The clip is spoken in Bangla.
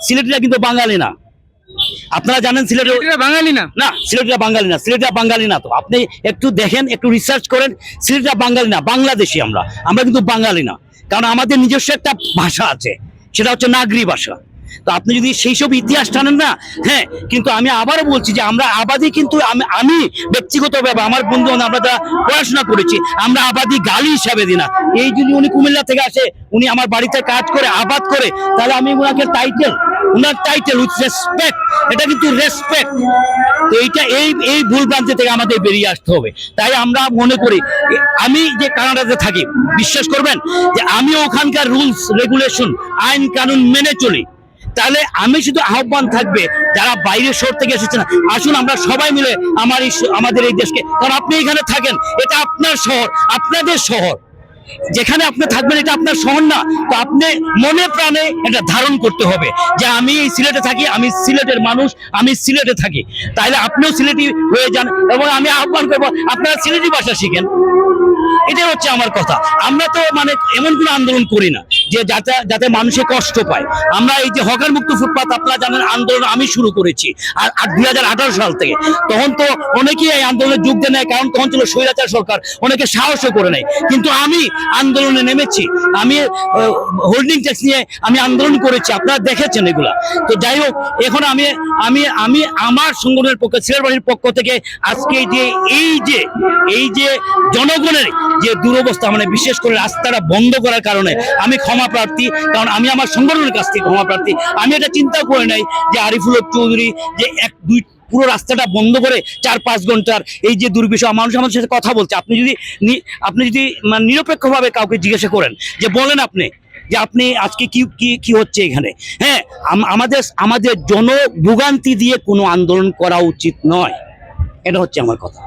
সিলেটিরা কিন্তু বাঙালি না। আপনারা জানেন সিলেটের বাঙালি না। না, সিলেটিরা বাঙালি না, সিলেটিরা বাঙালি না। তো আপনি একটু দেখেন, একটু রিসার্চ করেন, সিলেটিরা বাঙালি না, বাংলাদেশি আমরা কিন্তু বাঙালি না। কারণ আমাদের নিজস্ব একটা ভাষা আছে, সেটা হচ্ছে নাগরি ভাষা। তো আপনি যদি সেই সব ইতিহাস টানেন না, হ্যাঁ, কিন্তু আমি আবারও বলছি যে আমরা আবাদি, কিন্তু আমি ব্যক্তিগতভাবে আমার বন্ধু আমরা যারা পড়াশোনা করেছি, আমরা আবাদি গালি হিসাবে দিই না। এই যদি উনি কুমিল্লা থেকে আসে, উনি আমার বাড়িতে কাজ করে আবাদ করে, তাহলে আমি ওনাকে উনার টাইটেল উইথ রেসপেক্ট, এটা কিন্তু রেসপেক্ট। তো এইটা এই ভুল ভ্রান্তি থেকে আমাদের বেরিয়ে আসতে হবে। তাই আমরা মনে করি, আমি যে কানাডাতে থাকি, বিশ্বাস করবেন যে আমি ওখানকার রুলস রেগুলেশন, আইন কানুন মেনে চলি। তাহলে আমি শুধু আহ্বান থাকবে যারা বাইরের শহর থেকে এসেছেন, আসুন আমরা সবাই মিলে আমাদের এই দেশকে, কারণ আপনি এখানে থাকেন, এটা আপনার শহর, আপনাদের শহর, যেখানে আপনি থাকবেন এটা আপনার শহর না। তো আপনি মনে প্রাণে এটা ধারণ করতে হবে যে আমি এই সিলেটে থাকি, আমি সিলেটের মানুষ, আমি সিলেটে থাকি। তাহলে আপনিও সিলেটি হয়ে যান, এবং আমি আহ্বান করবো আপনারা সিলেটি ভাষা শিখেন। এটাই হচ্ছে আমার কথা। আমরা তো মানে এমন কোনো আন্দোলন করি না যে যাতে মানুষে কষ্ট পায়। আমরা এই যে হকার মুক্ত ফুটপাত, আপনারা জানেন আন্দোলন আমি শুরু করেছি আর 2018 সাল থেকে। তখন তো অনেকেই এই আন্দোলনে যোগ দেয় নাই, কারণ তখন ছিল স্বৈরাচার সরকার, অনেকে সাহসও করে নাই। কিন্তু আমি আন্দোলনে নেমেছি, আমি হোল্ডিং ট্যাক্স নিয়ে আমি আন্দোলন করেছি, আপনারা দেখেছেন এগুলা। তো যাই হোক, এখন আমি আমার সংগঠনের পক্ষে, সিলেটবাসীর পক্ষ থেকে আজকে এই যে জনগণের যে দুরবস্থা, মানে বিশেষ করে রাস্তাটা বন্ধ করার কারণে আমি ক্ষমা প্রার্থী। কারণ আমি আমার সংগঠনের কাছ থেকে ক্ষমা প্রার্থী। আমি এটা চিন্তা করে নাই যে আরিফুল হক চৌধুরী যে পুরো রাস্তাটা বন্ধ করে 4-5 ঘন্টার এই যে দুর্বিষহ, মানুষ আমাদের সাথে কথা বলছে। আপনি যদি মানে নিরপেক্ষভাবে কাউকে জিজ্ঞাসা করেন যে বলেন আপনি যে আপনি আজকে কি হচ্ছে এখানে, হ্যাঁ, আমাদের জনভোগান্তি দিয়ে কোনো আন্দোলন করা উচিত নয়। এটা হচ্ছে আমার কথা।